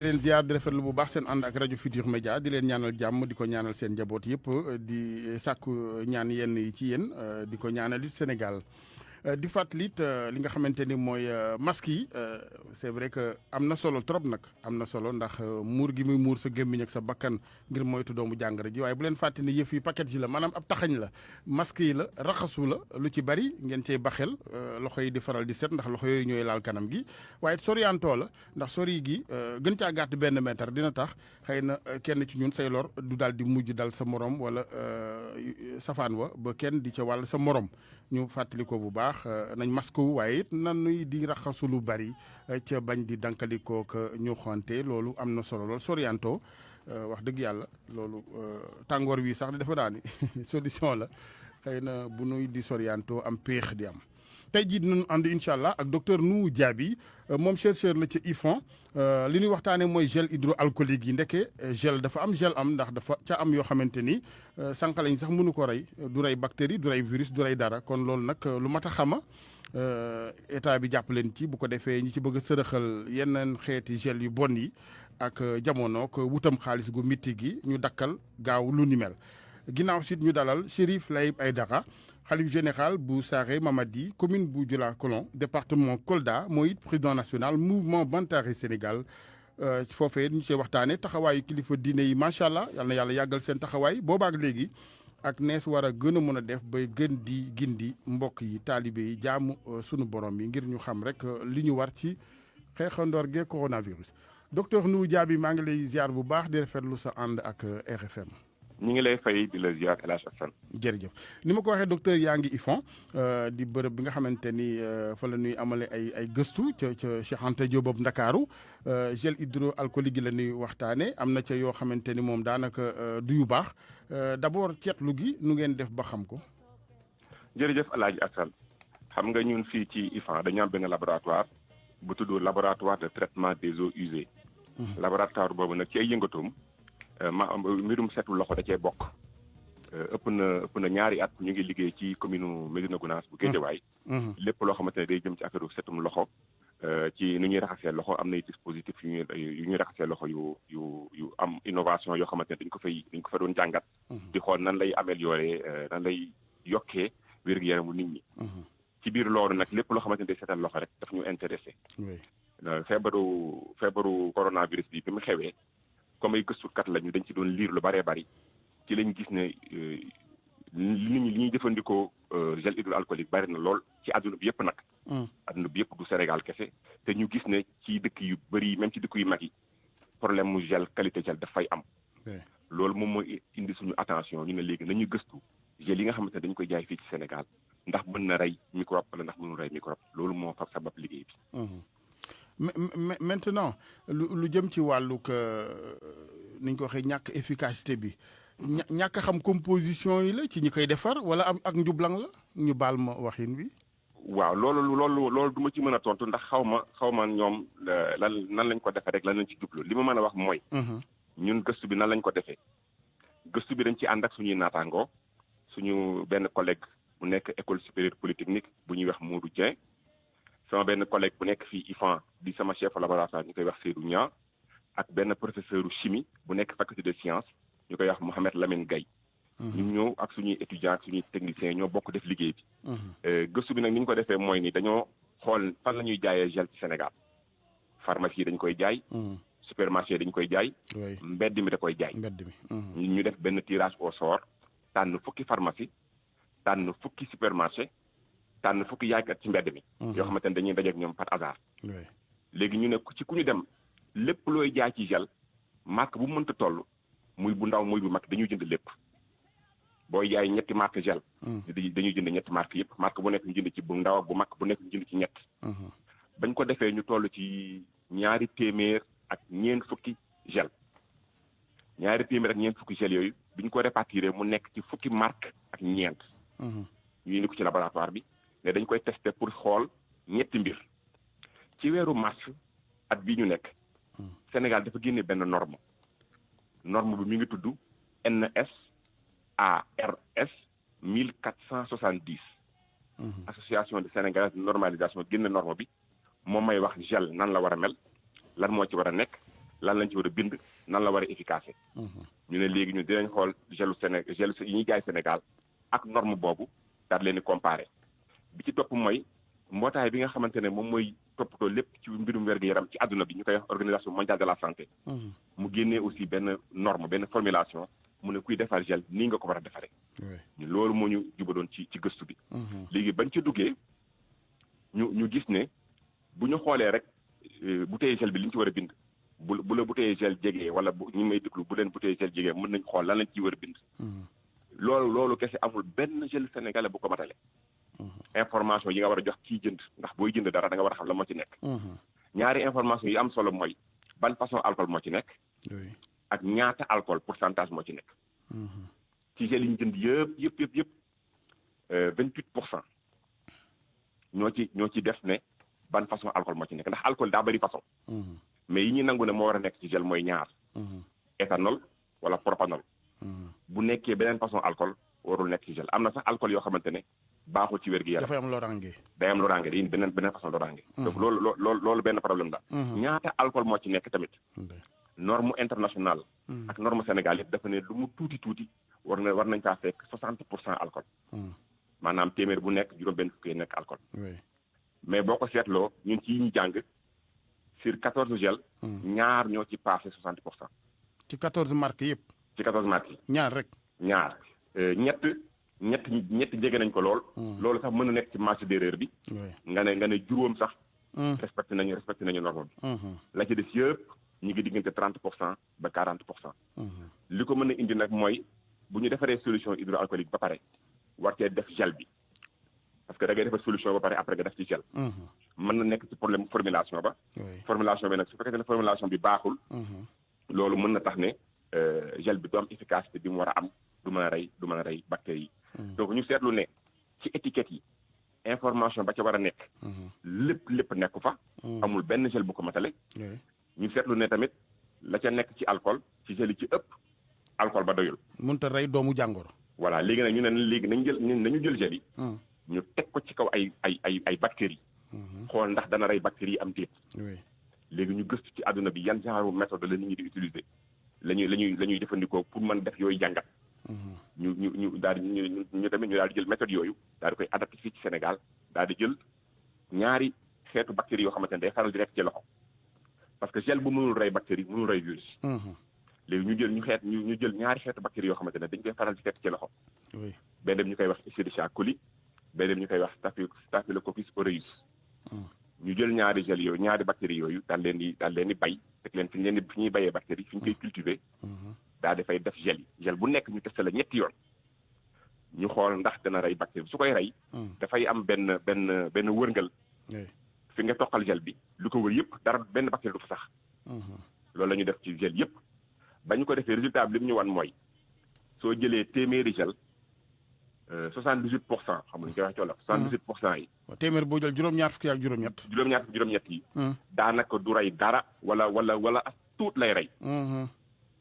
di leen ziar di rafetlu bu baax seen ànd ak rajo Futur Média di leen ñaanal jàmm di ko ñaanal seen njaboot yëpp di sàkku ñaan yenn yi ci yéen di ko ñaanal it Sénégal di fàttali it li nga xamante ni mooy masque yi c'est vrai que am na solo trop nag am na solo ndax muur gi muy muur sa gémmiñ ak sa bakkan ngir moytu doomu jàngoro ji waaye bu leen fàtte ni yëf yi paquet ji la maanaam ab taxañ la masque yi la raxasu la lu ci bari ngeen cey baxel loxo yi di faral di set ndax loxo yooyu ñooy laal kanam gi waaye it soriantoo la ndax sori gi gën caa gàtt benn mètre dina tax xëy na kenn ci ñun say lor du daal di mujj dal sa morom wala safaan wa ba kenn di ca wàll sa morom ñu fàttali ko bu baax nañ masque wu waaye it nanuy di raxasu lu bari ca bañ di dankalikoo ko ñu xonte loolu am na solo lool sorianto wax dëgg yàlla loolu tàngoor wi sax dafa naa ni solution la xëy na bu nuy di sorianto am péex di am tey jii dinañu ànd incha allah ak docteur Nou Diaby moom chercheur la ci IFAN li ñuy waxtaanee mooy gel hydroalcoolique yi ndeke gel dafa am gel am ndax dafa ca am yoo xamante ni sànq lañ sax mënu ko rey du rey bactérie du rey virus du rey dara kon loolu nag lu mat a xama état bi jàpp leen ci bu ko defee ñi ci bëgg a sërëxal yeneen xeeti gel yu bon yi ak jamono ko wutam xaalis gu mitti gi ñu dakkal gaaw lu ni mel ginnaaw sit ñu dalal Chérif Layib Aïdara xalif général bu Saré Mamadi commune bu Dioula-Colon département Kolda mooy it président national mouvement Bantare Sénégal foofee ñu see waxtaanee taxawaayu kilifa diine yi macha allah yal na yàlla yàggal seen taxawaay boobaak léegi ak nees war a gën a mën a def bay gën di gindi mbokk yi taalibe yi jaamu sunu borom yi ngir ñu xam rek li ñu war ci xeexandoor gee coronavirus docteur Nou Diaby maa ngi lay ziar bu baax di rafetlu sa ànd ak RFM. ñu ngi lay fay di la ziar El Hadj Assane. jërëjëf ni ma ko waxee docteur yaa ngi IFAN di bërëb bi nga xamante ni fa la ñuy amale ay gëstu ca Cheikh Anta Diop boobu Ndakaaru gel hydroalcoolique gi la ñuy waxtaanee am na ca yoo xamante ni moom daanaka du yu baax d'abord ceetlu gi nu ngeen def ba xam ko. jërëjëf El Hadj Assane xam nga ñun fii ci IFAN dañu am benn laboratoire bu tudd laboratoire de traitement des eaux usées. laboratoire boobu nag ci ay yëngatoom. mbirum setu loxo da cee bokk ëpp na ñaari at ñu ngi liggéey ci commune Médina Gounass bu Guédiawaye lépp loo xamante ne day jëm ci affaire setum loxo ci ni ñuy raxasee loxo am nay dispositif yu ñuy raxasee loxo yu am innovation yoo xamante ne dañ ko fa doon jàngat di xool nan lay améliorer nan lay yokkee wér-gu-yaramu nit ñi ci biir loolu nag lépp loo xamante ne day setal loxo rek daf ñu intéressé feebaru coronavirus bi mu xewee comme ay gëstukat lañu dañ ci doon liir lu bëree bëri ci lañ gis ne li ñuy jëfandikoo gel hydroalcoolique bari na lool ci àdduna bi yëpp nag. àdduna bi yëpp du Sénégal kese te ñu gis ne ci dëkk yu bëri même ci dëkk yu mag yi problème mu gel qualité gel dafay am. loolu moom mooy indi suñu attention ñu ne léegi nañu gëstu gel yi nga xamante ne dañu koy jaay fii ci Sénégal ndax mën na rey microbe wala ndax mënul rey microbe loolu moo fa sabab liggéey bi. maintenant lu jëm ci wàllug ni ñu ko waxee ñàkk efficacité bi ñàkk xam composition yi la ci ñi koy defar wala am ak njublang la ñu baal ma waxin bi. waaw loolu du ma ci mën a tontu ndax xaw ma ñoom nan lañ ko defee rek lan lañ ci jublu li ma mën a wax mooy. ñun gëstu bi nan lañ ko defee. gëstu bi dañ ci ànd ak suñuy naataangoo suñu benn collègue bu nekk école supérieure polytechnique bu ñuy wax Modou Dieng. sama benn collègue bu nekk fii IFAN di sama chef laboratoire ñu koy wax Seydou Niang ak benn professeur chimie bu nekk faculté de science ñu koy wax Mohamed Lamine Gaye ñun ñëw ak suñuy étudiants ak suñuy techniciens ñoo bokk def liggéey bi. gëstu bi nag ni ñu ko defee mooy ni dañoo xool fan la ñuy jaayee gel ci Sénégal pharmacie dañ koy jaay. supermarché dañ koy jaay. mbedd mi da koy jaay. ñu def benn tirage au sort tànn fukki pharmacie tànn fukki supermarché. tànn fukki yaaykat ci mbedd mi. yoo xamante ne dañuy dajeek ñoom par hasard. léegi ñu ne ci ku ñu dem lépp looy jaay ci gel marque bu mënta toll muy bu ndaw muy bu mag dañuy jënd lépp. booy jaay ñetti marque gel. dañuy jënd ñetti marque yëpp marque bu nekk ñu jënd ci bu ndaw ak bu mag bu nekk ñu jënd ci ñett. bañ ko defee ñu toll ci 200 ak ñeent fukki gel. 200 ak ñeent fukki gel yooyu biñ ko répartir mu nekk ci fukki marque ak ñeent. ñu indi ko ci laboratoire bi. ne dañ koy tester pour xool ñetti mbir ci weeru mars at bii ñu nekk Sénégal dafa génne benn norme bi mi ngi tudd NSARS 1470 association de sénégalaise de normalisation génne norme bi moom may wax gel nan la war a mel lan moo ci war a nekk lan lañ ci war a bind nan la war a efficace. ñu ne léegi ñu dinañ xool gelu Sénégal gel yi ñuy jaay Sénégal ak norme boobu daal leen di comparé bi ci topp mooy mbootaay bi nga xamante ne moom mooy toppatoo lépp ci mbirum wér-gu-yaram ci àdduna bi ñu koy wax organisation mondiale de la santé. mu génnee aussi benn norme benn formulation mu ne kuy defar gel nii nga ko war a defaree. loolu moo ñu jubaloon ci gëstu bi. léegi bañ ci duggee ñu gis ne bu ñu xoolee rek bouteille gel bi li ñu ci war a bind bu la bouteille gel jegee wala bu ñu may déglu bu leen bouteille gel jegee mën nañ xool lan lañ ciy war a bind. loolu kese amul benn gel sénégalais bu ko matale. information yi nga war a jox kii jënd ndax booy jënd dara da nga war a xam la moo ci nekk. ñaari information yi am solo mooy ban façon alcool moo ci nekk. ak ñaata alcool pourcentage moo ci nekk. ci gel yi ñu jënd yëpp 28% ñoo ci def ne ban façon alcool moo ci nekk ndax alcool daa bëri façon. mais yi ñuy nangu ne moo war a nekk ci gel mooy ñaar. éthanol wala propanol. bu nekkee beneen façon alcool warul nekk ci gel am na sax alcool yoo xamante ne baaxul ci wér-gu-yaram. dafay am loraange. day am loraange day beneen façon loraange. donc loolu benn problème la. ñaata alcool moo ci nekk tamit. norme internationale. ak norme Sénégal yëpp dafa ne lu mu tuuti war nañ kaa fekk 60% alcool. maanaam téeméer bu nekk juróom-benn fukki nekk alcool. mais boo ko seetloo ñun ci yi ñu jàng sur 14 gel. ñaar ñoo ci passé 60%. ci 14 marques yëpp. ci 14 marques yi. ñaar rek. ñaar ñett jege nañ ko lool. loolu sax mën na nekk ci marge d'erreur bi. nga ne juróom sax. respecté nañu norme bi. la ci des yëpp ñu ngi diggante 30% ba 40%. li ko mën a indi nag mooy bu ñu defaree solution hydroalcoolique ba pare war cee def gel bi parce que da ngay defar solution ba pare après nga def ci gel. mën na nekk ci problème formulation ba. formulation bi nag su fekkee ne formulation bi baaxul. loolu mën na tax ne gel bi du am efficacité bi mu war a am du mën a rey bactéries yi. donc ñu seetlu ne ci étiquette yi information ba ca war a nekk. lépp nekku fa. amul benn gel bu ko matale. ñu seetlu ne tamit la ca nekk ci alcool ci gel yi ci ëpp alcool ba doyul. mënut a rey doomu jàngoro. voilà léegi nag ñu ne léegi nañu jël gel yi. ñu teg ko ci kaw ay bactéries. xool ndax dana rey bactéries yi am déet. léegi ñu gëstu ci àdduna bi yan genre méthode la nit ñi di utiliser la ñuy jëfandikoo pour mën def yooyu jàngat. ñu daal di ñu tamit ñu daal di jël méthode yooyu daal di koy adapté fii ci Sénégal daal di jël ñaari xeetu bactéries yoo xamante ne day faral di nekk ci loxo parce que gel bu mënul rey bactérie mënul rey virus. léegi ñu jël ñaari xeetu bactéries yoo xamante ne dañ koy faral di fekk ci loxo. benn ñu koy wax Escherichia coli benn ñu koy wax Staphylococcus aureus. ñu jël ñaari gel yooyu ñaari bactéries yooyu daal leen di bay teg leen fi ñuy bayee bactérie fi ñu koy cultiver. daal dafay def gel bu nekk ñu testé la ñetti yoon ñu xool ndax dana rey bactérie su koy rey. dafay am benn wërngal. fi nga toqal gel bi lu ko wër yëpp dara benn bactérie du fa sax. loolu la ñu def ci gel yëpp ba ñu ko defee résultat bi li mu ñu wan mooy soo jëlee téeméeri gel 78% xam nga ñu koy wax ci wolof 78% yi. téeméer boo jël juróom-ñaar fukki ak juróom-ñett. juróom-ñett yi. daanaka du rey dara wala as tuut lay rey.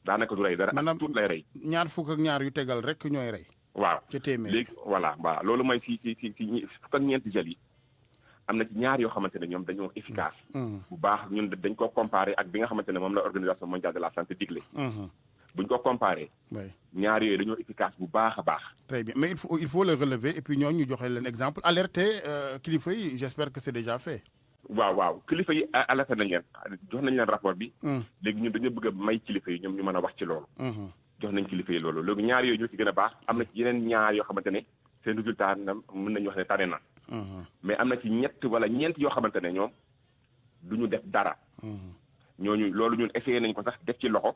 daanaka du rey dara as tuut lay rey. ñaar fukk ak ñaar yu tegal rek ñooy rey. waaw ca téeméer léegi voilà loolu mooy ci fukk ak ñeenti gel yi am na ci ñaar yoo xamante ne ñoom dañoo efficace. bu baax ñun dañ ko comparé ak bi nga xamante ne moom la organisation mondiale de la santé digle. buñ ko comparé. ñaar yooyu dañoo efficace bu baax a baax. très bien mais il faut le relever et puis ñooñu ñu joxe leen exemple alerter kilifa yi j'espère que c'est déjà fait. waaw kilifa yi alerté nañ leen jox nañ leen rapport bi. léegi ñun dañoo bëgg a may kilifa yi ñoom ñu mën a wax ci loolu. jox nañ kilifa yi loolu léegi ñaar yooyu ñoo ci gën a baax am na ci yeneen ñaar yoo xamante ne seen résultat mën nañu wax ne tane na. mais am na ci ñett wala ñeent yoo xamante ne ñoom du ñu def dara. ñooñu loolu ñun essayé nañ ko sax def ci loxo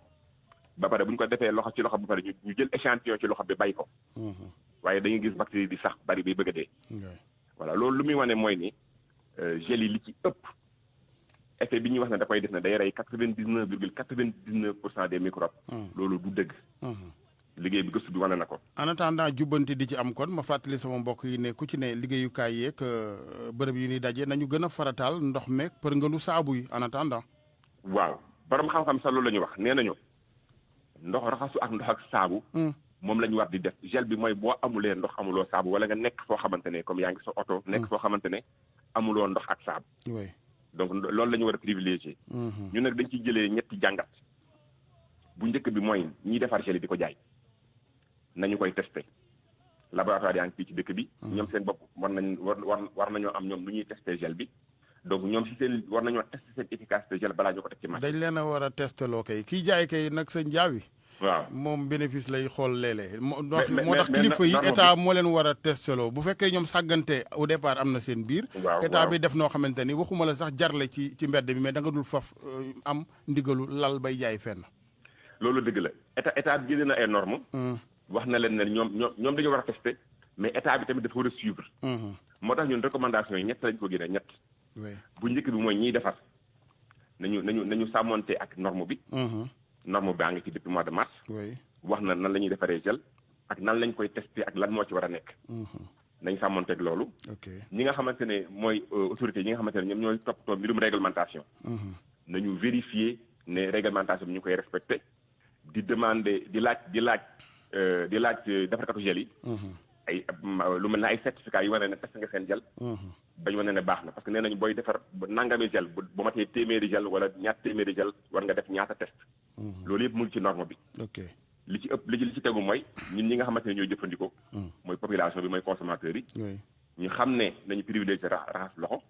ba pare bu ñu ko defee loxo ci loxo ba pare ñu jël échantillon ci loxo bi bay ko. waaye dañuy gis bactérie di sax bari bay bëgg a dee. voilà loolu lu muy wane mooy ni gel yi li ci ëpp effet bi ñuy wax ne da koy def ne day rey 99,99% des microbes. loolu du dëgg. liggéey bi gëstu bi wane na ko. en attendant jubbanti di ci am kon ma fàttali sama mbokk yi ne ku ci ne liggéeyukaay yeeg bërëb yi ni daje nañu gën a farataal ndox meeg përngalu saabu yi en attendant. waaw borom xam-xam sax loolu la ñuy wax nee nañu ndox raxasu ak ndox ak saabu. moom la ñu war di def gel bi mooy boo amulee ndox amuloo saabu wala nga nekk foo xamante ne comme yaa ngi sa oto. nekk foo xamante ne amuloo ndox ak saabu. donc loolu la ñu war a privilégier. ñun nag dañ ciy jëlee ñetti jàngat. bu njëkk bi mooy ñiy defar gel yi di ko jaay nañu koy testé laboratoire yaa ngi fii ci dëkk bi. ñoom seen bopp war nañoo am ñoom lu ñuy testé gel bi. donc ñoom si seen war nañoo testé seen efficacité gel balaa ñu ko teg ci marché. dañ leen a war a testé loo kay kii jaay kay nag sëñ Diaby. waaw moom bénéfice lay xool léeg-léeg. moo tax kilifa yi état moo leen war a testé loo bu fekkee ñoom sàggante au départ am na seen biir. état bi def noo xamante ni waxuma la sax jarle ci mbedd bi mais da nga dul faf am ndigalu lal bay jaay fenn. loolu dëgg la état bi jëlee na ay normes. wax na leen ne ñoom dañoo war a testé mais état bi tamit dafa war a suivre. moo tax ñun recommandation yi ñett lañ ko génne ñett. bu njëkk bi mooy ñiy defar nañu sàmmonte ak norme bi. norme baa ngi ci depuis mois de mars. wax na nan la ñuy defaree gel ak nan lañ koy testé ak lan moo ci war a nekk. nañ sàmmonte ak loolu. ñi nga xamante ne mooy autorité yi nga xamante ne ñoom ñooy toppatoo mbirum réglementation. nañu vérifier ne réglementation bi ñu koy respecté. di demander di laaj defarkatu gel yi. ay lu mel ne ay certificat yu wane ne test nga seen gel. bañ wane ne baax na parce que nee nañu booy defar nangami gel bu matee téeméeri gel wala ñaata téeméeri gel war nga def ñaata test. loolu yëpp mu ngi ci norme bi. li ci tegu mooy ñun ñi nga xamante ne ñooy jëfandikoo. mooy population bi mooy consommateurs yi. ñu xam ne nañu privilégié raxas loxo.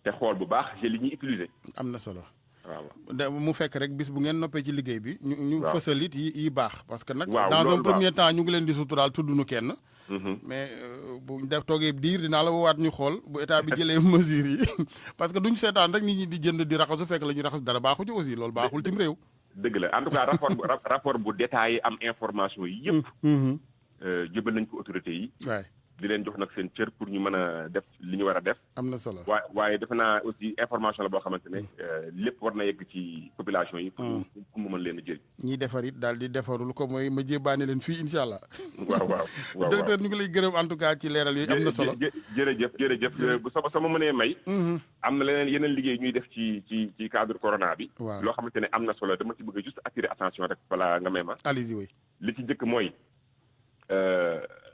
te xool bu baax gel yi ñuy utiliser. am na solo. waaw mu fekk rek bis bu ngeen noppee ci liggéey bi. ñu fësal it yi baax. parce que nag dans un premier temps ñu ngi leen di suturaal tuddunu kenn. mais bu def toogee diir dinaa la woowaat ñu xool bu état bi jëlee mesures yi parce que duñ seetaan rek nit ñi di jënd di raxasu fekk la ñuy raxas dara baaxu ci aussi loolu baaxul cim réew. dëgg la en tout cas rapport bu détaillé am information yi yëpp. jëbal nañ ko autorité yi. di leen jox nag seen cër pour ñu mën a def li ñu war a def. am na solo waaye defe naa aussi information la boo xamante ne lépp war na yegg ci population yi. pour mu mën leen a jëriñ. ñiy defar it daal di defarul ko mooy ma jébaane leen fii incha allah. waaw docteur ñu ngi lay gërëm en tout cas ci leeral yooyu am na solo. jërëjëf bu sama mënee may. am na yeneen liggéey ñuy def ci cadre corona bi. loo xamante ne am na solo dama ci bëgg juste attirer attention rek balaa nga may ma. allez-y oui. li ci njëkk mooy.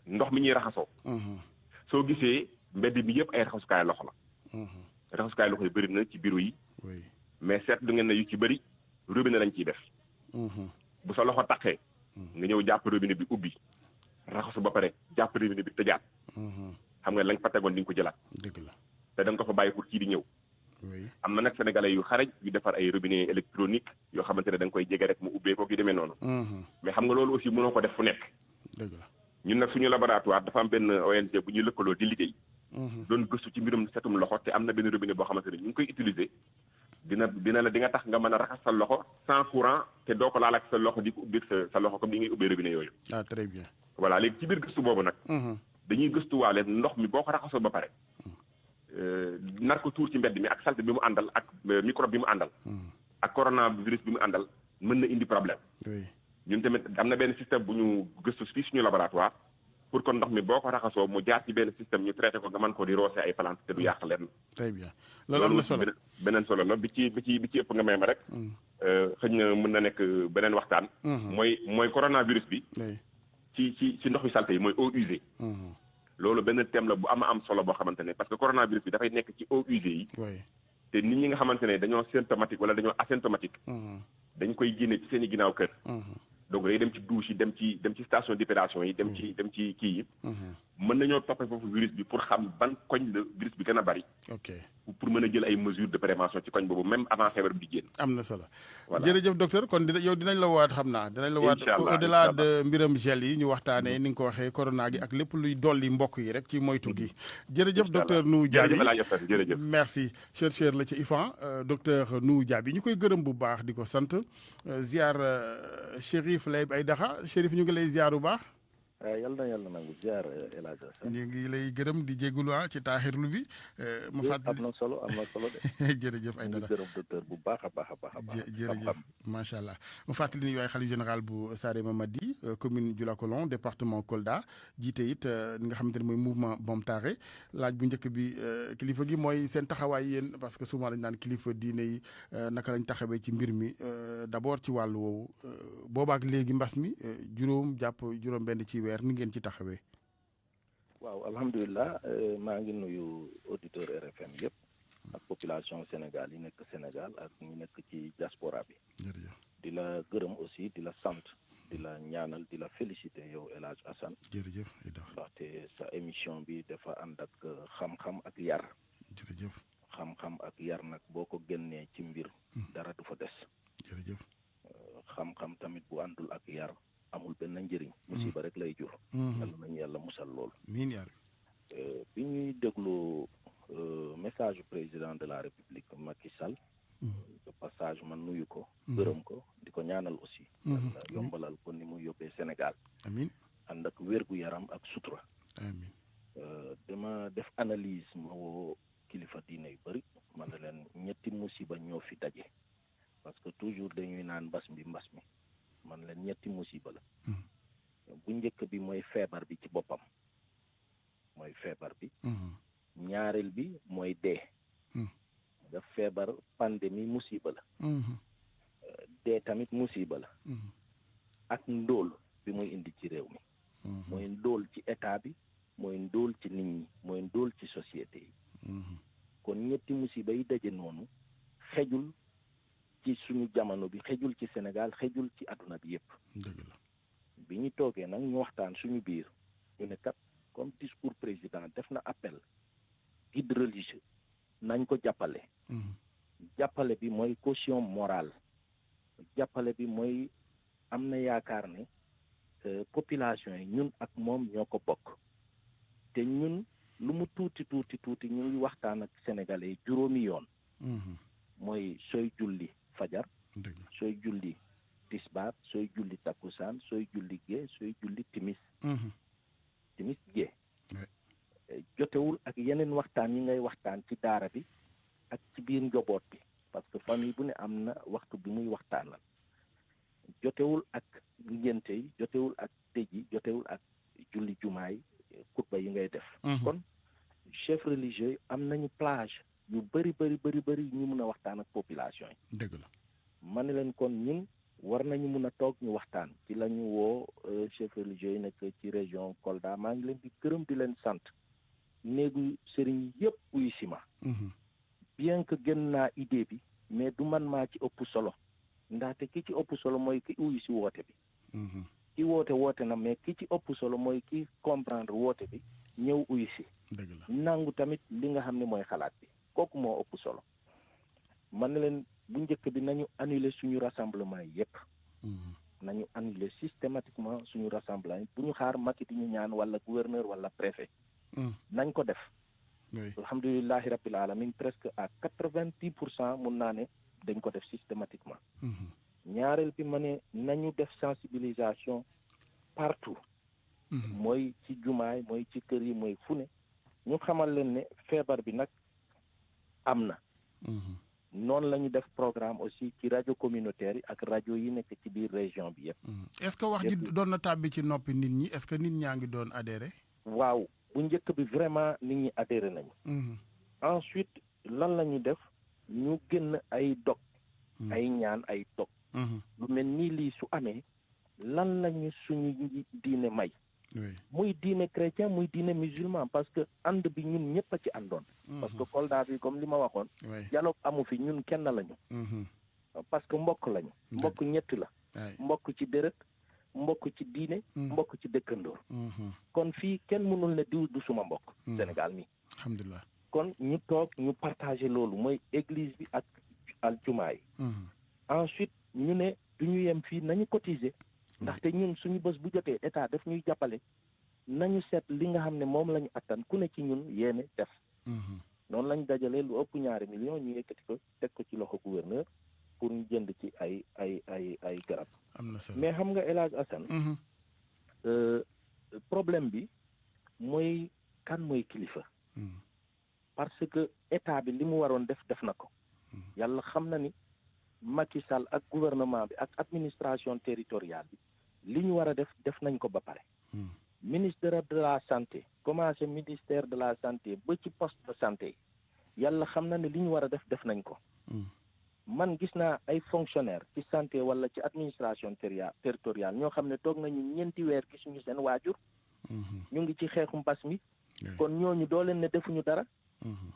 ndox mi ñuy raxasoo. soo gisee mbedd bi yëpp ay raxasukaay loxo la. raxasukaay loxo yi bëri na ci bureau yi. mais seetlu ngeen ne yu ci bëri robinet lañ ciy def. bu sa loxo taqee. nga ñëw jàpp robinet bi ubbi raxasu ba pare jàpp robinet bi tëjaat. xam nga lañ fa tegoon di nga ko jëlaat. dëgg la te da nga ko fa bàyyi pour kii di ñëw. am na nag sénégalais yu xarañ yu defar ay robinet électronique yoo xamante ne da nga koy jege rek mu ubbee ko ki demee noonu. mais xam nga loolu aussi mënoo ko def fu nekk. dëgg la. ñun nag suñu laboratoire dafa am benn ONG bu ñuy lëkkaloo di liggéey. doon gëstu ci mbirum setum loxo te am na benn robinet boo xamante ne ñu ngi koy utiliser dina la di nga tax nga mën a raxas sa loxo sans courant te doo ko laal ak sa loxo di ko ubbi sa loxo comme ni ngay ubbee robinet yooyu. ah très bien. voilà léegi ci biir gëstu boobu nag. dañuy gëstuwaale ndox mi boo ko raxasoo ba pare. nar ko tuur ci mbedd mi ak salte bi mu àndal ak microbe bi mu àndal. ak coronavirus bi mu àndal mën na indi problème. ñun tamit am na benn système bu ñu gëstu fii suñu laboratoire pour que ndox mi boo ko raxasoo mu jaar ci benn système ñu traité ko nga mën ko di roose ay plante te du yàq leen. très bien loolu am na solo beneen solo la bi ci ëpp nga may ma rek. xëy na mën na nekk beneen waxtaan. mooy coronavirus bi. ci ndox yu salte yi mooy eaux usées. loolu benn thème la bu am solo boo xamante ne parce que coronavirus bi dafay nekk ci eaux usées yi. te nit ñi nga xamante ne dañoo symptomatique wala dañoo asymptomatique. dañ koy génne ci seen i ginnaaw kër. donc day dem ci douche yi dem ci station d'épuration yi dem ci kii yi. mën nañoo toppee foofu virus bi pour xam ban koñ la virus bi gën a bari. ok pour mën a jël ay mesures de prévention ci koñ boobu même avant feebar bi di génn. am na solo. voilà jërëjëf docteur kon dinañ la waat xam naa. dinañ la waat au delà de mbiram gel yi ñu waxtaanee ni nga ko waxee corona gi ak lépp luy dolli mbokk yi rek ci moytu gi. jërëjëf docteur Nourou Diaby jërëjëf merci chercheur la ci IFAN docteur Nourou Diaby ñu koy gërëm bu baax di ko sant ziar Chérif Lay Aïdara Chérif ñu ngi lay ziar bu baax. yàlla nangu ziar El Hadj ñu ngi lay gërëm di jégalu ci taaxirlu bi. ma fàttali am na solo de. jërëjëf Aïdara gërëm docteur bu baax a baax. jërëjëf macha allah ma fàttali ni yaay xalif général bu Saare Mamadi commune Dioulacolon département Kolda jiite it li nga xamante ne mooy mouvement Bomtare laaj bu njëkk bi kilifa gi mooy seen taxawaay yéen parce que souvent dañ naan kilifa diine yi naka lañ taxawee ci mbir mi d'abord ci wàllu woowu boobaak léegi mbas mi juróom benn ci weer ni ngeen ci taxawee. waaw alhamdulilah maa ngi nuyu auditeur RFM yëpp ak population Sénégal yi nekk Sénégal ak ñu nekk ci diaspora bi. jërëjëf. di la gërëm aussi di la sant di la ñaanal di la féliciter yow El Hadj Assane. jërëjëf. ndaxte sa émission bi dafa ànd ak xam-xam ak yar. jërëjëf. xam-xam ak yar nag boo ko génnee ci mbir. dara du fa des. jërëjëf. xam-xam tamit bu àndul ak yar amul benn njëriñ. musiba rek lay jur. yàlla nañu yàlla musal lool. miin yar. bi ñuy déglu message du président de la République Macky Sall. de passage man nuyu ko. gërëm ko di ko ñaanal aussi. yàlla yombalal ko ni mu yóbbee Sénégal. amiin. ànd ak wérgu yaram ak sutura. amiin. dama def analyse ma woo kilifa diine yu bëri man na leen ñetti musiba ñoo fi daje parce que toujours dañuy naan mbas mi man leen ñetti musiba la. bu njëkk bi mooy feebar bi ci boppam mooy feebar bi. ñaareel bi mooy dee. nga feebar pandémie musiba la. dee tamit musiba la. ak ndóol bi muy indi ci réew mi. mooy ndóol ci état bi mooy ndóol ci nit ñi mooy ndóol ci société yi. kon ñetti musiba yi daje noonu xejul ci suñu jamono bi xejul ci Sénégal xejul ci àdduna bi yépp. dëgg la. bi ñu toogee nag ñu waxtaan suñu biir ñu ne kat comme discours président def na appel guide religieux nañ ko jàppale. jàppale bi mooy caution morale. jàppale bi mooy am na yaakaar ne population yi ñun ak moom ñoo ko bokk te ñun lu mu tuuti ñu ngi waxtaan ak sénégalais juróomi yoon. mooy sooy julli fajar. sooy julli tisbaar sooy julli takkusaan sooy julli gee sooy julli timis. timis gee. jotewul ak yeneen waxtaan yi ngay waxtaan ci daara bi ak ci biir njaboot bi parce que famille bu ne am na waxtu bi muy waxtaanal. jotewul ak ngénte yi jotewul ak tëj yi jotewul ak julli jumaay xutba yi ngay def. kon chef religieux am nañu plage yu bëri ñu mun a waxtaan ak population yi. dëgg la. ma ne leen kon ñun war nañu mun a toog ñu waxtaan ci la ñu woo chef religieux yi nekk ci région Kolda maa ngi leen di gërëm di leen sant néegu sëriñ yëpp uy si ma. bien que gën naa idée bi mais du man maa ci ëpp solo ndaxte ki ci ëpp solo mooy ki uy si woote bi. ki woote na mais ki ci ëpp solo mooy ki comprendre woote bi ñëw uy si. dëgg la. nangu tamit li nga xam ne mooy xalaat bi kooku moo ëpp solo man na leen bu njëkk bi nañu annuler suñu rassemblement yi yépp. nañu annuler systématiquement suñu rassemblement yi bu ñu xaar Macky di ñu ñaan wala gouverneur wala préfet. nañ ko def. alhamdulilahi rabbil alamin presque à 90% mun naa ne dañ ko def systématiquement. ñaareel bi ma ne nañu def sensibilisation partout. mooy ci jumaay mooy ci kër yi mooy fu ne ñu xamal leen ne feebar bi nag am na. noonu la ñu def programme aussi ci rajo communautaire yi ak rajo yi nekk ci biir région bi yëpp. est-ce que wax ji doon na tàbbi ci noppi nit ñi est-ce que nit ñaa ngi doon adhéré. waaw bu njëkk bi vraiment nit ñi adhéré nañu. ensuite lan la ñu def ñu génn ay dog. ay ñaan ay dog. lu mel nii lii su amee lan lañu suñu diine may. muy diine chrétien muy diine musulman parce que ànd bi ñun ñëpp a ci àndoon. parce que Kolda bi comme li ma waxoon. dialogue amu fi ñun kenn lañu. parce que mbokk lañu. mbokk ñett la. mbokk ci deret mbokk ci diine. mbokk ci dëkkandoor. kon fii kenn mënul ne diw du suma mbokk. Sénégal mi. alhamdulilah. kon ñu toog ñu partagé loolu mooy église bi ak aljumaa yi. ensuite ñu ne du ñu yem fii nañu cotiser. ndaxte ñun suñu bés bu jotee état daf ñuy jàppale nañu seet li nga xam ne moom la ñu attan ku ne ci ñun yéene def. noonu lañ dajalee lu ëpp 2 millions ñu yëkkati ko teg ko ci loxo gouverneur pour ñu jënd ci ay garab. am na solo mais xam nga El Hadj Assane. problème bi mooy kan mooy kilifa. parce que état bi li mu waroon def na ko. yàlla xam na ni Macky Sall ak gouvernement bi ak administration territoriale bi li ñu war a def nañ ko ba pare. ministère de la santé commencé ministère de la santé ba ci poste de santé yàlla xam na ne li ñu war a def nañ ko. man gis naa ay fonctionnaires ci santé wala ci administration territoriale ñoo xam ne toog nañu 4 weer gisuñu seen waajur. ñu ngi ci xeexu mbas mi. kon ñooñu doo leen ne defuñu dara.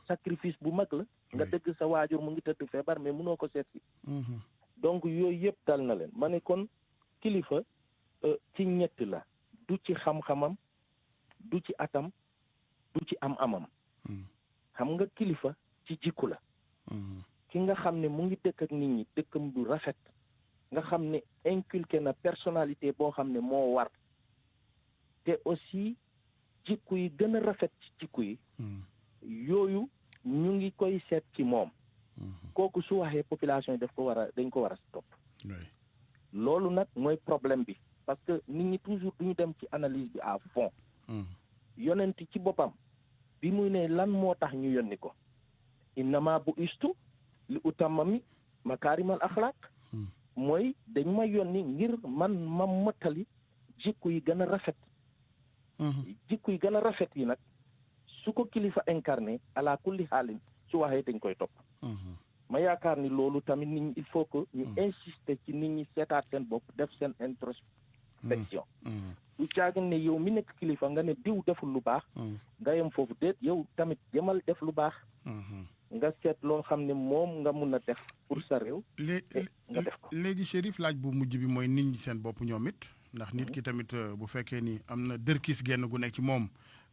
sacrifice bu mag la nga dëgg sa waajur mu ngi tëdd feebar mais mënoo ko seet si donc yooyu yëpp dal na leen ma ne kon kilifa ci ñett la du ci xam-xamam du ci atam du ci am-amam xam nga kilifa ci jikku la ki nga xam ne mu ngi dëkk ak nit ñi dëkkam du rafet nga xam ne inculqué na personnalité boo xam ne moo war te aussi jikku yi gën a rafet ci jikku yi yooyu ñu ngi koy seet ci moom kooku su waxee population yi dañ ko war a stop loolu nag mooy problème bi parce que nit ñi toujours duñu dem ci analyse bi à fond yonent ci boppam bi muy ne lan moo tax ñu yónni ko innama bu istu li utammami makaarimal axlaaq mooy dañ ma yónni ngir man ma mottali jikko yi gën a rafet jikko yi gën a rafet yi nag su ko kilifa incarné ala kulli xaalin su waxee dañ koy topp ma yaakaar ni loolu tamit nit ñi il faut que ñu insister ci nit ñi seetaat seen bopp def seen introspection du caagin ne yow mi nekk kilifa nga ne diw deful lu baax nga yem foofu déet yow tamit jëmal def lu baax nga seet loo xam ne moom nga mun a def pour sa réew nga def ko léegi Chérif laaj bu mujj bi mooy nit ñi seen bopp ñoom it ndax nit ki tamit bu fekkee ni am na dërkis genn gu nekk ci moom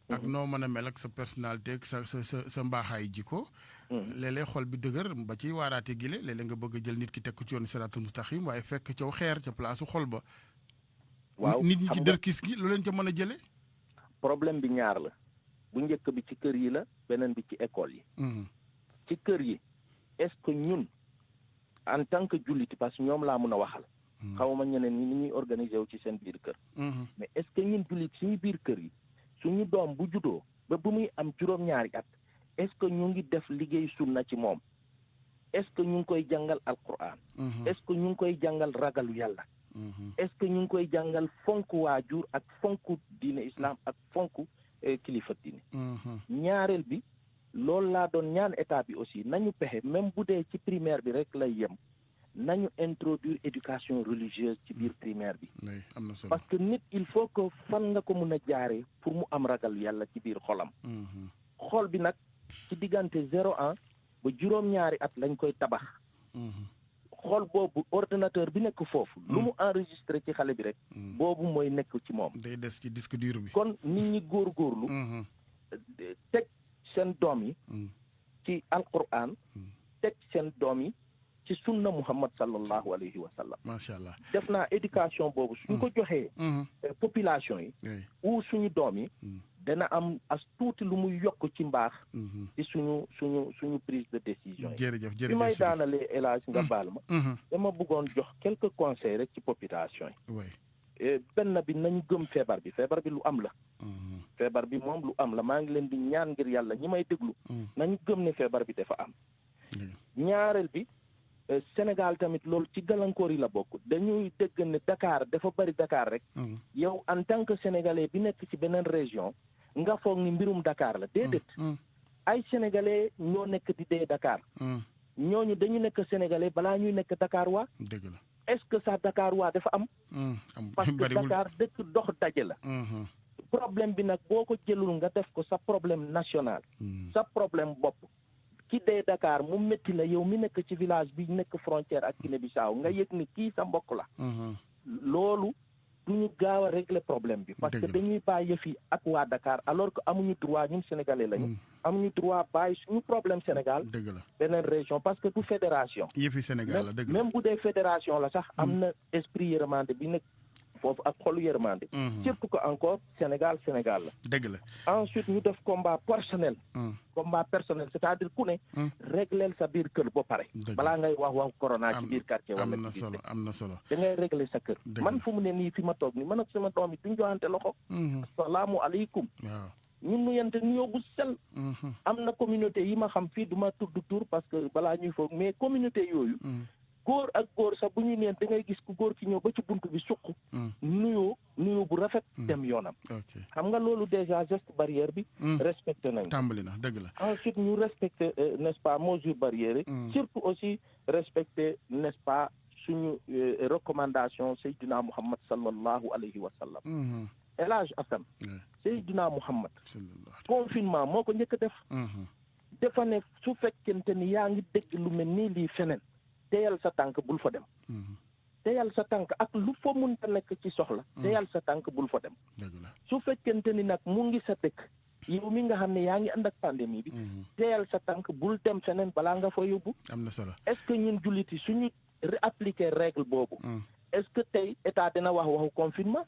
ak noo mën a mel ak sa personnalité ak sa mbaaxaay jikko léeg-léeg xol bi dëgër ba ci waaraate gile léeg-léeg nga bëgg a jël nit ki teg ko ci yoon siraatul mustaqim waaye fekk caw xeer ca place xol ba waaw nit ñi ci dërkis gi lu leen ca mën a jëlee problème bi ñaar la bu njëkk bi ci kër yi la beneen bi ci école yi ci kër yi est-ce que ñun en tant que julliti parce que ñoom laa mën a waxal xawma ñeneen ñi ni ñuy organiser wu ci seen biir kër mais est-ce que ñun jullit suñu biir kër yi suñu doom bu juddoo ba bu muy am juróom-ñaari at est-ce que ñu ngi def liggéey sunna ci moom est-ce que ñu ngi koy jàngal alquran est-ce que ñu ngi koy jàngal ragalu yàlla est-ce que ñu ngi koy jàngal fonk waajur ak fonk diine islam ak fonk kilifa diine ñaareel bi loolu laa doon ñaan état bi aussi nañu pexe même bu dee ci primaire bi rek lay yem nañu introduire éducation religieuse ci biir primaire bi am na solo parce que nit il faut que fan nga ko mën a jaaree pour mu am ragal yàlla ci biir xolam xol bi nag ci diggante 0 ans ba juróom-ñaari at lañ koy tabax xol boobu ordinateur bi nekk foofu lu mu enregistré ci xale bi rek boobu mooy nekk ci moom day des ci disque dur bi kon nit ñi góorgóorlu teg seen doom yi ci alquran teg seen doom yi ci sunna muhammad sallallahu alayhi wa sallam macha allah def naa éducation boobu suñ ko joxee population yi ou suñu doom yi dana am as tuuti lu muy yokk ci mbaax ci suñu prise de décision yi jërëjëf bi may daanalee élage nga baal ma dama bëggoon jox quelques conseils rek ci population yi benn bi nañu gëm feebar bi lu am la feebar bi moom lu am la maa ngi leen di ñaan ngir yàlla ñi may déglu nañu gëm ne feebar bi dafa am ñaareel bi Sénégal tamit loolu ci gàllankoor yi la bokk dañuy dégg ne Dakar dafa bari Dakar rek yow en tant que sénégalais bi nekk ci beneen région nga foog ni mbirum Dakar la déedéet ay sénégalais ñoo nekk di dee Dakar ñooñu dañu nekk sénégalais balaa ñuy nekk Dakar waa dëgg la est-ce que ça Dakar waa dafa am parce que Dakar dëkk dox daje la problème bi nag boo ko jëlul nga def ko sa problème national sa problème bopp ki dee Dakar mu métti la yow mi nekk ci village bi nekk frontière ak Guinée-Bissau nga yëg ni kii sa mbokk la loolu duñu gaaw a régler problème bi parce que dañuy bàyyi yëf yi ak waa Dakar alors que amuñu droit ñun sénégalais lañu amuñu droit bàyyi suñu problème Sénégal dëgg la beneen région parce que du fédération yëfi Sénégal la dëgg la même bu dee fédération la sax am na esprit yërmande bi nekk foofu ak xolu yërmande surtout que encore Sénégal la dëgg la ensuite ñu def combat personnel c'est-à-dire ku ne régleel sa biir kër ba pare balaa ngay wax corona ci biir quartier wala am na solo da ngay régler sa kër man fu mu ne nii fi ma toog ni man ak sama doom yi duñ joxante loxo asalaamu aleykum ñun nuyante nuyoo bu sel am na communauté yi ma xam fii du ma tudd tur parce que balaa ñuy foog mais communauté yooyu góor ak góor sax bu ñuy neen da ngay gis ku góor ki ñëw ba ci buntu bi suq nuyoo bu rafet dem yoonam xam nga loolu déjà geste barrière bi respecté nañ tàmbali na dëgg la ensuite ñu respecté n'est-ce pas mesures barrières yi surtout aussi respecté n'est-ce pas suñu recommandation Seydina Muhammad sallallahu alayhi wa sallam El Hadj Assane Seydina Muhammad confinement moo ko njëkk a def dafa ne su fekkente ni yaa ngi dégg lu mel nii lii feneen teyal sa tànk bul fa dem. teyal sa tànk ak lu fa munta nekk ci soxla. teyal sa tànk bul fa dem. su fekkente ni nag mu ngi sa dëkk yow mi nga xam ne yaa ngi ànd ak pandémie bi. teyal sa tànk bul dem feneen balaa nga fa yóbbu. am na solo est-ce que ñun jullit yi suñu réappliquer règle boobu. est-ce que tey état dina wax waxu confinement.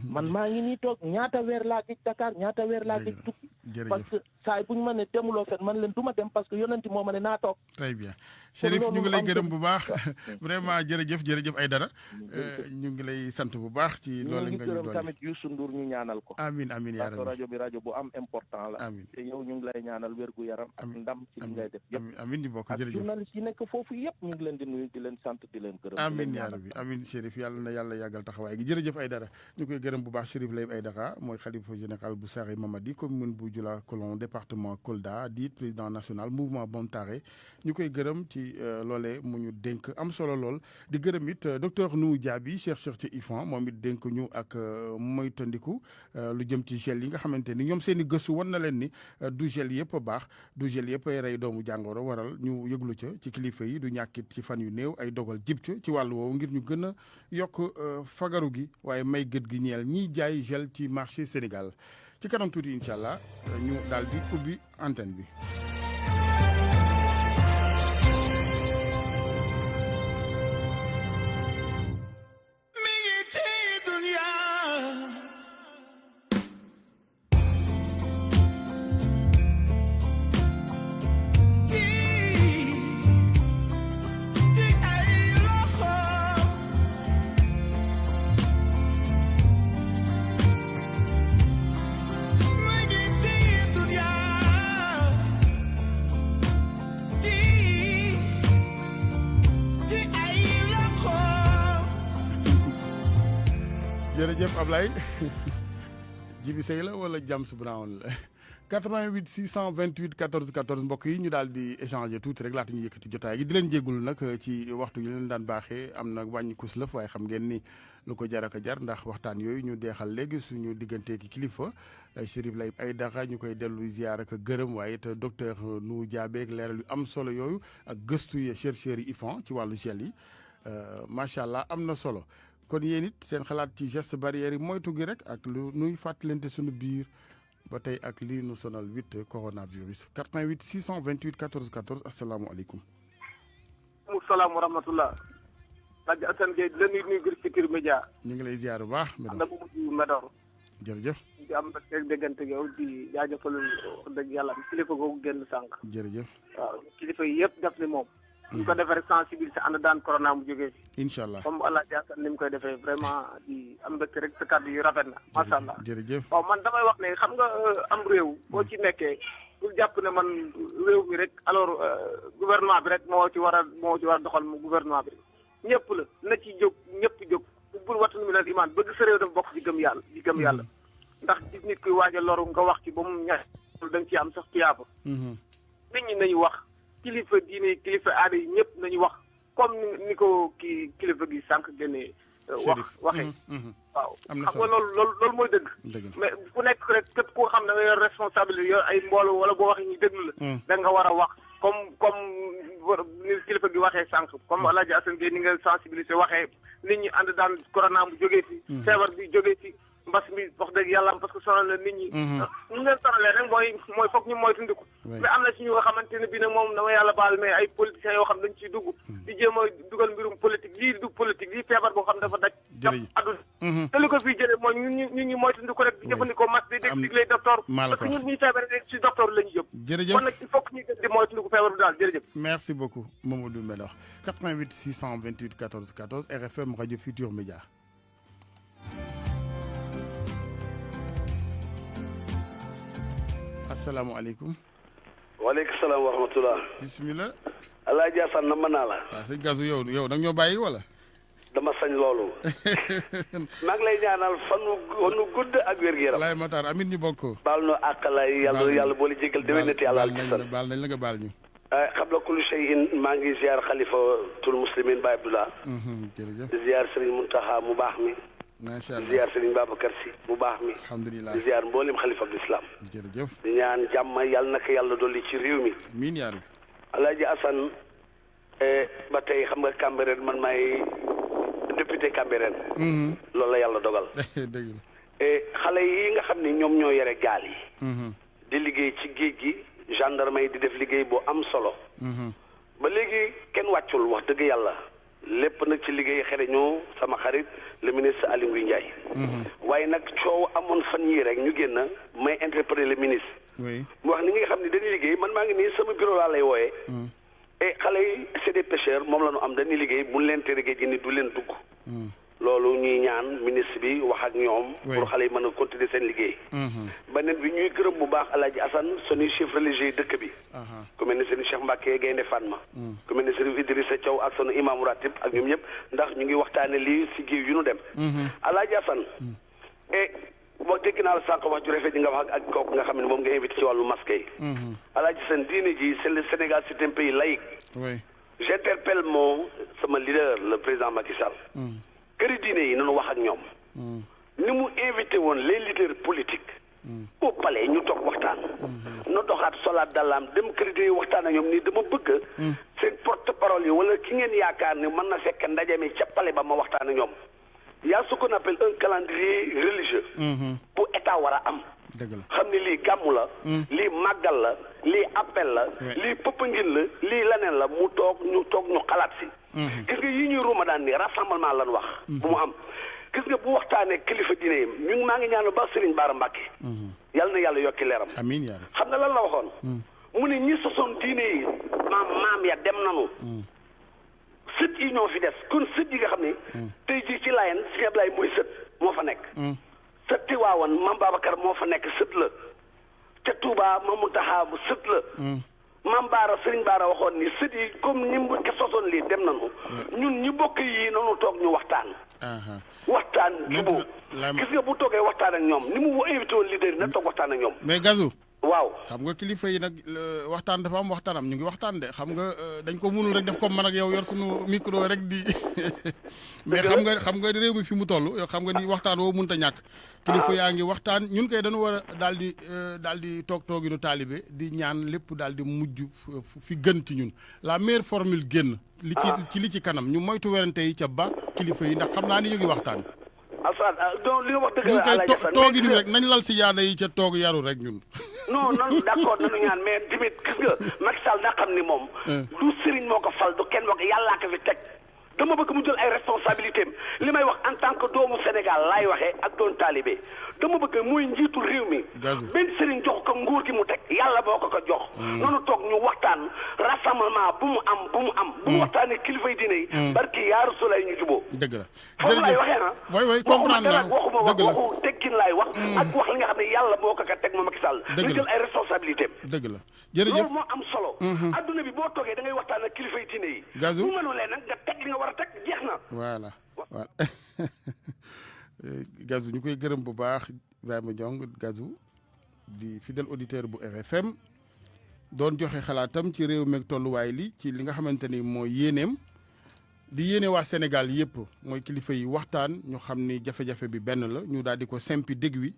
man maa ngi nii toog ñaata weer laa gëj Dakar ñaata weer laa gëj tukki. parce que saa yi bu ñu ma ne demuloo fen man leen du ma dem parce que yonenti moo ma ne naa toog. très bien Chérif ñu ngi lay gërëm bu baax vraiment jërëjëf Aïdara ñu ngi lay sant bu baax ci loolu nga ñu doon. ñu ngi gërëm tamit Youssou Ndour ñu ñaanal ko. amiin yaa rabbi rajo bi rajo bu am important la. amiin te yow ñu ngi lay ñaanal wér gu yaram ak ndam ci li ngay def yëpp. amiin ñu bokk jërëjëf ak journaliste yi nekk foofu yëpp ñu ngi leen di nuyu di leen sant di leen gërëm. amiin yaa rabbi amiin Chérif yàlla na yàlla yàggal taxawaay gi jërëjëf Aïdara ñu koy gërëm bu baax Chérif Layib Aïdara mooy xalifa général bu Saare Mamadi commune bu Dioula Kolon département Kolda di président national mouvement Bontare ñu koy gërëm ci loolee mu ñu dénk am solo lool di gërëm it docteur Nou Diaby chercheur ci IFAN moom it dénk ñu ak moytandiku lu jëm ci gel yi nga xamante ni ñoom seen i gëstu wan na leen ni du gel yëpp a baax du gel yëpp ay rey doomu jàngoro waral ñu yëglu ca ci kilifa yi du ñàkkit ci fan yu néew ay dogal jib ca ci wàllu woowu ngir ñu gën a yokk fagaru gi waaye may gët gi ñeel ñiy jaay gel ci marché Sénégal ci kanam tuuti incha allah ñu daal di ubbi antenne bi. jërëjëf Ablaye Jibi Sey la wala James Brown la 88 628 14 14 mbokk yi ñu daal di échanger tuuti rek laata ñu yëkkati jotaay gi di leen jéggul nag ci waxtu yi leen daan baaxee am na wàññi kus lëf waaye xam ngeen ni lu ko jar ak a jar ndax waxtaan yooyu ñu deexal léegi suñu digganteeki kilifa Chérif Layib Aïdara ñu koy dellu ziar ak gërëm waaye it docteur Nou Diaby ak leeral yu am solo yooyu ak gëstu yi chercheurs yi IFAN ci wàllu gel yi macha allah am na solo. kon yéen it seen xalaat ci geste barrière yi moytu gi rek ak lu nuy fàttalante suñu biir ba tey ak lii nu sonal 8 coronavirus 88 628 14 14 asalaamaaleykum. maaleykum salaam wa rahmatulah. rajo Assane Gueye di la nuyu groupe Futurs Médias. ñu ngi lay ziar bu baax. am na bu mujj Médor. jërëjëf. di am rek déggante yow di jaajëfal dëgg yàlla kilifa googu génn sànq. jërëjëf. waaw kilifa yi yëpp def ni moom. ñu ko defee rek sensibiliser ànd daan corona mu jógee fi. incha allah comme allah jaasan ni mu koy defee vraiment di am mbégte rek sa kàddu yu rafet na macha allah. jërëjëf waaw man damay wax ne xam nga am réew boo ci nekkee pour jàpp ne man réew mi rek alors gouvernement bi rek moo ci war a doxal mu gouvernement bi rek ñëpp la na ci jóg ñëpp jóg bul wattu mi leen imaan bëgg sa réew dafa bokk ci gëm yàlla ndax gis nit kuy waaj a loru nga wax ci ba mu ñax da nga ci am sax tiyaaba. nit ñi nañu wax. kilifa diine kilifa aada yi ñëpp nañu wax comme ni ko kilifa gi sànq génnee waxee waaw xam nga loolu mooy dëgg mais ku nekk rek képp koo xam ne nga yor responsabilité yor ay mbooloo wala boo waxee ñu déglu la da nga war a wax comme ni kilifa gi waxee sànq comme El Hadj Assane Gueye ni nga sensibiliser waxee nit ñi ànd daan corona mu jógee fi feebar bi jógee fi mbas mi wax dëgg yàlla parce que sonal na nit ñi ñu leen sonalee rek mooy foog ñu mooy tundiku mais am na ci ñu nga xamante ne bi nag moom dama yàlla baal mais ay politiciens yoo xam dañ ciy dugg di jéem a dugal mbirum politique lii du politique lii feebar boo xam dafa daj adduna te li ko fii jëlee mooy ñun ñi mooy tundiku rek di jëfandikoo masque di dégg diglay docteur parce que ñun ñuy feebar rek ci docteur la ñu jëm kon nag il faut que ñu gën di mooy tundiku feebar bi daal jërëjëf merci beaucoup Mamadou Médor 88 628 14 14 RFM rajo Futurs Médias asalaamaaleykum. waaleykum salaam wa rahmatulah. bisimilah. El Hadj Assane na mën naa la. waaw sëñ Gazu yow nag ñoo bàyyi wala. dama sañ loolu. maa ngi lay ñaanal fanu gudd ak wér-gu-yaram. walaay Matar amin ñu bokk. baal nu àq lay yàlla boole jégal déwénati yàlla baal nañ la nga baal ñu. qabla kulli shay'in maa ngi ziar xalifatul muslimin Baye Abdoulah. jërëjëf. di ziar Serigne Mountakha mu baax mi. macha allah di ziar Serigne Babacar Sy bu baax mi. alhamdulilah di ziar mboolem xalifa bu islam. jërëjëf. di ñaan jàmm yàlla na ko yàlla dolli ci réew mi. miin yaa rabbi. Alaaji Assane ba tey xam nga Cambérène man maay député Cambérène. loolu la yàlla dogal. dëgg la. xale yi nga xam ne ñoom ñoo yore gaal yi. di liggéey ci géej gi gendarme yi di def liggéey bu am solo. ba léegi kenn wàccul wax dëgg yàlla lépp nag ci liggéey xereñoo sama xarit le ministre Aly Ngouille Ndiaye. waaye nag coow amoon fan yii rek ñu génn may interpeller le ministre. oui mu wax ni nga xam ne dañuy liggéey man maa ngi nii sama bureau laa lay wooyee. et xale yi c'est des pêcheurs moom la ñu am dañuy liggéey bu ñu leen tere géej gi ni du leen dugg. loolu ñuy ñaan ministre bi wax ak ñoom. pour xale yi mën a continuer seen liggéey. beneen bi ñuy gërëm bu baax El Hadj Assane suñuy chef religieux yi dëkk bi. ku mel ne seen Cheikh Mbacke Gaynde Fatma. ku mel ne seen Idrissa Thiaw ak sunu imam ratib ak ñoom ñëpp ndax ñu ngi waxtaane lii si géew yu nu dem. El Hadj Assane. et boo dégg naa la sànq wax ju rafet ji nga wax ak kooku nga xam ne moom nga invité ci wàllu masque yi. El Hadj Assane diine ji c'est le Sénégal c'est un pays laïque. oui j'interpelle sama leader le président Macky Sall. këri diine yi nañu wax ak ñoom. ni mu invité woon les leaders politiques. au palais ñu toog waxtaan. na doxaat solaat dalaam dem këri diine yi waxtaan ak ñoom nii dama bëgg. seen porte parole yi wala ki ngeen yaakaar ne mën na fekk ndaje mi ca palais ba ma waxtaan ak ñoom. y a ce qu'on appelle un calendrier religieux. bu état war a am. dëgg la xam ne lii gàmmu la. lii màggal la lii appel la. lii pëppangin la lii leneen la mu toog ñu xalaat si. gis nga yi ñuy ruumadaan nii rassemblement lan wax. bu mu am gis nga bu waxtaanee kilifa diine yi ñu maa ngi ñaanu ba Serigne Bara Mbacké. yàlla na yàlla yokki leeram. amiin yaa rabbi. xam nga lan la waxoon. mu ne ñi sosoon diine yi maam ya dem nanu. sët yi ñoo fi des kon sët yi nga xam ne. tey jii ci Laayeen Sëñ Ablaye mooy sët moo fa nekk. sët Tiwaawan Maam Babacar moo fa nekk sët la. ca Touba Maam Muntaxa bu sët la. Maam Baara Serigne Baara waxoon ni sët yi comme ni mu ko sosoon lii dem nañu. ñun ñi bokk yi nanu toog ñu waxtaan. waxtaan jubóo gis nga bu toogee waxtaan ak ñoom ni mu invité woon leader yi na toog waxtaan ak ñoom. mais Gazou. waaw xam nga kilifa yi nag waxtaan dafa am waxtaanam ñu ngi waxtaan de xam nga dañ ko mënul rek def comme man ak yow yor suñu micro rek di mais xam nga réew mi fi mu toll yow xam nga ni waxtaan woo mënut a ñàkk. kilifa yaa ngi waxtaan ñun koy dañu war a daal di tooginu taalibe di ñaan lépp daal di mujj fi gën ci ñun la meilleure formule génn. li ci kanam ñu moytu werante yi ca ba kilifa yi ndax xam naa ni ñu ngi waxtaan. Assane donc li nga wax dëgg la Alaaji Assane toogi ni rek nañ lal si yaada yi ca toog yaru rek ñun. non d'accord nañu ñaan mais tamit gis nga Macky Sall na xam ni moom. du sëriñ moo ko fal du kenn moo ko yàllaa ko fi teg. dama bëgg mu jël ay responsabilités li may wax en tant que doomu Sénégal laay waxee ak doon taalibe dama bëgg muy njiitu réew mi. benn sëriñ jox ko nguur gi mu teg yàlla boo ko jox. noonu toog ñu waxtaan rassemblement bu mu am. bu mu waxtaanee kilifa yi diine yi. barki yaa Rasulullah ñu jubóo. dëgg la foofu laay waxee na. way comprendre naa waxuma waxu teggin laay wax. ak wax li nga xam ne yàlla moo ko teg moom Macky Sall. dëgg la ñu jël ay responsabilités dëgg la jërëjëf loolu moo am solo. adduna bi boo toogee da ngay waxtaan ak kilifa yi diine yi. Gazou bu mënulee nag nga teg li nga war a teg jeex na. voilà Gazou ñu koy gërëm bu baax Ibrahima Diong Gazou di fidèle auditeur bu RFM doon joxe xalaatam ci réew meeg tolluwaay li ci li nga xamante ni mooy yéeneem di yéene waa Sénégal yëpp mooy kilifa yi waxtaan ñu xam ni jafe-jafe bi benn la ñu daal di ko sempi dég wi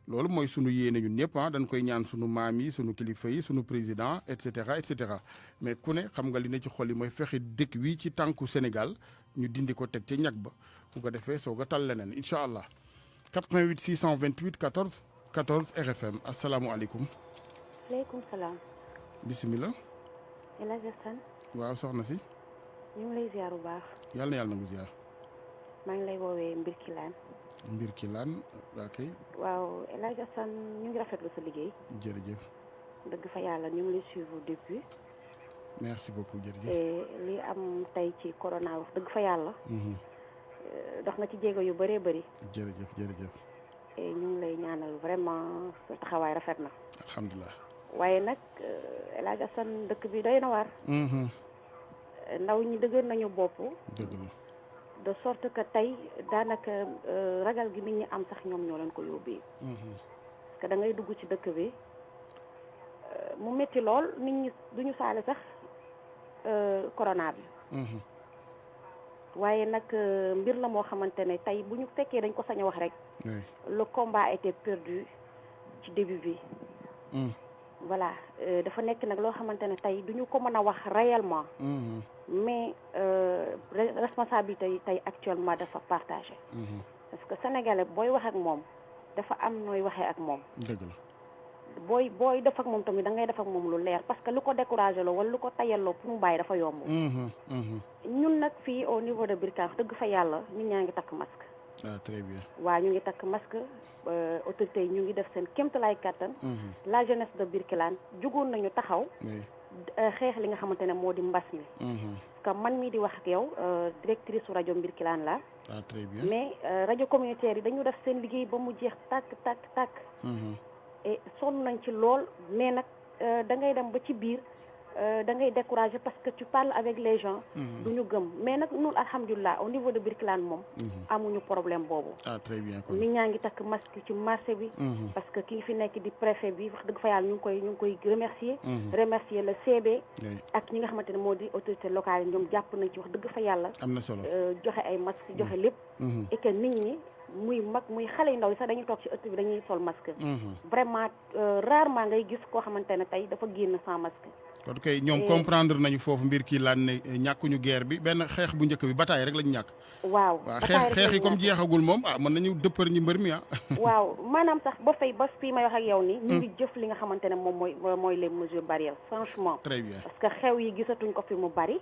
loolu mooy sunu yéene ñun ñëpp dañ koy ñaan sunu maam yi sunu kilifa yi sunu président et cetera et cetera mais ku ne xam nga li ne ci xol yi mooy fexe dëkk wi ci tànku Sénégal ñu dindi ko teg ca ñag ba bu ko defee soog a tal leneen incha allah 88 628 14 14 RFM asalaamualeykum. aleykum salaam. bisimilah. El Hadj Assane. waaw soxna si. ñu ngi lay ziar bu baax. yàlla na yàlla nangu ziar. maa ngi lay woowee Mbirkilaan. Mbirkilaan waa kay. waaw El Hadj Assane ñu ngi rafetlu sa liggéey. jërëjëf. dëgg fa yàlla ñu ngi lay suivre depuis. merci beaucoup jërëjëf. li am tey ci corona wax dëgg fa yàlla. dox nga ci jéego yu bëree bëri. jërëjëf. ñu ngi lay ñaanal vraiment sa taxawaay rafet na. alhamdulilah. waaye nag El Hadj Assane dëkk bi doy na waar. ndaw ñi dëgër nañu bopp. dëgg la. de sorte que tey daanaka ragal gi nit ñi am sax ñoom ñoo leen ko yóbbee. parce que da ngay dugg ci dëkk bi mu métti lool nit ñi duñu saale sax corona bi. waaye nag mbir la moo xamante ne tey bu ñu fekkee dañ ko sañ a wax rek le combat a été perdu ci début bi voilà dafa nekk nag loo xamante ne tey duñu ko mën a wax réellement mais responsabilité yi tey actuellement dafa partagé parce que sénégalais booy wax ak moom dafa am nooy waxee ak moom dëgg la booy def ak moom tamit da ngay def ak moom lu leer parce que lu ko découragé loo wala lu ko tayalloo pour mu bàyyi dafa yomb ñun nag fii au niveau de Birkelane dëgg fa yàlla nit ñaa ngi takk masque ah très bien waaw ñu ngi takk masque autorités yi ñu ngi def seen kéemtalaay kàttan la jeunesse de Birkelane jugoon nañu taxaw xeex li nga xamante ne moo di mbas mi parce que man mii di wax ak yow directrice su rajo Birkelane la ah très bien mais rajo communautaire yi dañu def seen liggéey ba mu jeex tàkk et sonn nañ ci lool mais nag da ngay dem ba ci biir da ngay décourager parce que tu parles avec les gens du ñu gëm mais nag ñun alhamdulilah au niveau de Birkelane moom amuñu problème boobu ah très bien nit ñaa ngi takk masque ci marché bi parce que kii fi nekk di préfet bi wax dëgg fa yàlla ñu ngi koy remercier le CB ak ñi nga xamante ne moo di autorité locale yi ñoom jàpp nañ ci wax dëgg fa yàlla am na solo joxe ay masque joxe lépp et que nit ñi muy mag muy xale yu ndaw yi sax dañuy toog ci ëtt bi dañuy sol masque vraiment rarement ngay gis koo xamante ne tey dafa génn sans masque kon kay ñoom comprendre nañu foofu mbir kii laan ne ñàkkuñu guerre bi benn xeex bu njëkk bi bataille rek lañu ñàkk waaw xeex yi comme jeexagul moom mën nañu dëppër ñi mbër mi waaw maanaam sax ba fii may wax ak yow ni ñu ngi jëf li nga xamante ne moom mooy les mesures barrières franchement très bien parce que xew yi gisatuñ ko fi mu bari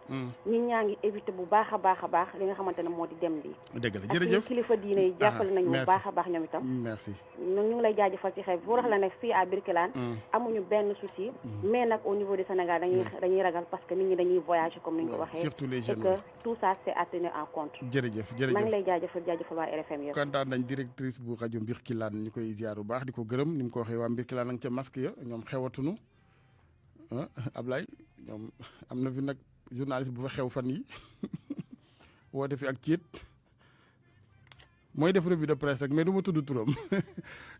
ñi ñaa ngi éviter bu baax a baax li nga xamante ne moo di dem bi dëgg la jërëjëf kilifa diine yi jàppale nañu bu baax a baax ñoom itam merci ñu ngi lay jaajëfal ci xew bi bu wax la ne fii à Birkelane amuñu benn souci mais nag au niveau du Sénégal dañuy ragal parce que nit ñi dañuy voyager comme ni ñu ko waxee surtout les jeunes et que tout ça c'est à tenir en compte jërëjëf maa ngi lay jaajëfal waa RFM yëpp kontaan nañ directrice bu rajo Birkelane ñu koy ziar bu baax di ko gërëm ni mu ko waxee waa Birkelane a nga ca masque ya ñoom xewatunu Ablaye ñoom am na fi nag journaliste bu fa xew fan yi woote fi ak ciit mooy def revue de presse rek mais du ma tudd turam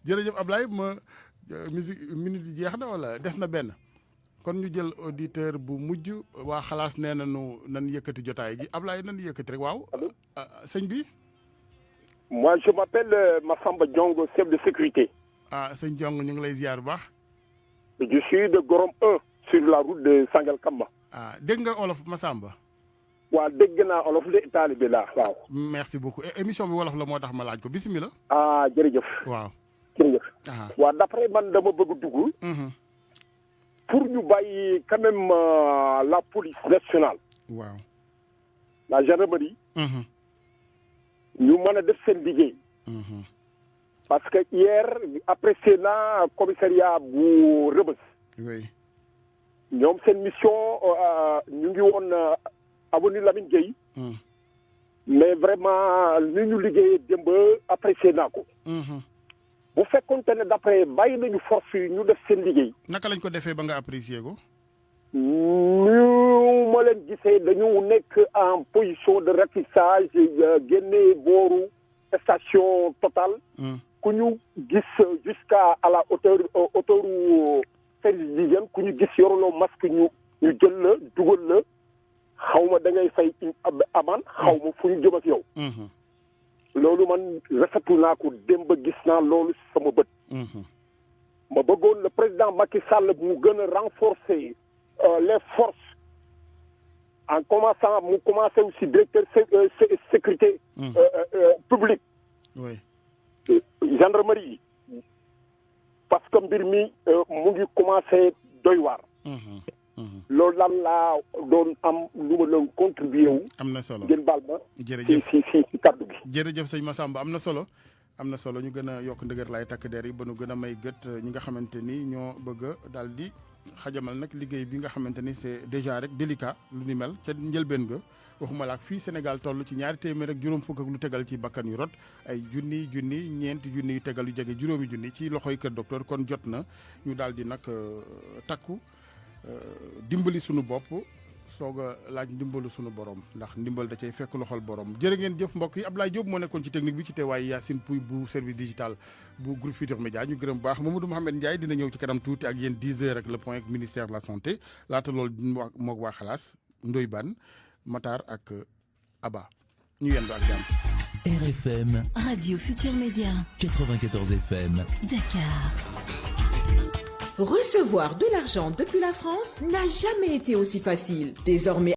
jërëjëf Ablaye ma musique minute yi jeex na wala des na benn kon ñu jël auditeur bu mujj waa xalaas nee nañu nan yëkkati jotaay gi Ablaye nan yëkkati rek waaw sëñ bi. moi je m'appelle Massamba Diong, chef de sécurité. ah sëñ Diong ñu ngi lay ziar bu baax. je suis de Gorom 1 sur la route de Sangalkam. ah dégg nga olof Massamba. waaw dégg naa olof de taalibe la waaw. merci beaucoup émission bi wolof la moo tax ma laaj ko bisimilah. ah jërëjëf. waaw jërëjëf. waaw d'après man dama bëgg dugg. pour ñu bàyyi quand même la police nationale. waaw. la gendarmerie. ñu mën a def seen liggéey. parce que hier apprécié naa commissariat bu Rebeuss. oui. ñoom seen mission ñu ngi woon avenue Lamine Gueye. mais vraiment li ñu liggéeyee démb apprécié naa ko. bu fekkoonte ne d'après bàyyi nañu force yi ñu def seen liggéey. naka lañ ko defee ba nga apprécier ko. ñu ma leen gisee dañu nekk en position de ratissage génne booru station Total. ku ñu gis jusqu'à à la hauteur service d'hygiène ku ñu gis yoruloo masque ñu jël la dugal la xaw ma da ngay fay amende xaw ma fu ñu jëm ak yow. loolu man rafetlu naa ko démb gis naa loolu sama bët. ma bëggoon le président Macky Sall mu gën a renforcer les forces en commençant mu commencé aussi directeur sécurité publique. oui. gendarmerie parce que mbir mi mu ngi commencé doy waar. loolu lan laa doon am lu ma doon contribuer wu. am na solo ngeen baal ma. jërëjëf si kaddu gi. jërëjëf sëñ Massamba am na solo. am na solo ñu gën a yokk ndëgër laay takk der yi ba nu gën a may gët ñi nga xamante ni ñoo bëgg a daal di xajamal nag liggéey bi nga xamante ni c'est déjà rek délicat lu ni mel ca njëlbeen ga waxuma la ak fii Sénégal toll ci 200 ak juróom fukk ak lu tegal ci bakkan yu rot ay junni ñeenti junni yu tegal yu jege juróomi junni ci loxoy kër docteur kon jot na ñu daal di nag takku dimbali sunu bopp soog a laaj ndimbalu sunu borom ndax ndimbal da cay fekk loxol borom jërë ngeen jëf mbokk yi Ablaye Diop moo nekkoon ci technique bi ci teewaay Yacine Pouy bu service digital bu groupe Futurs Médias ñu gërëm baax Mamadou Mouhamed Ndiaye dina ñëw ci kanam tuuti ak yéen 10h ak le point ak ministère de la santé laata loolu moog waa xalaas Ndoye Bane Matar ak Aba ñu yendu ak jàmm. RFM Radio Futur Média 94 FM Dakar. Recevoir de l'argent depuis la France n'a jamais été aussi facile. Désormais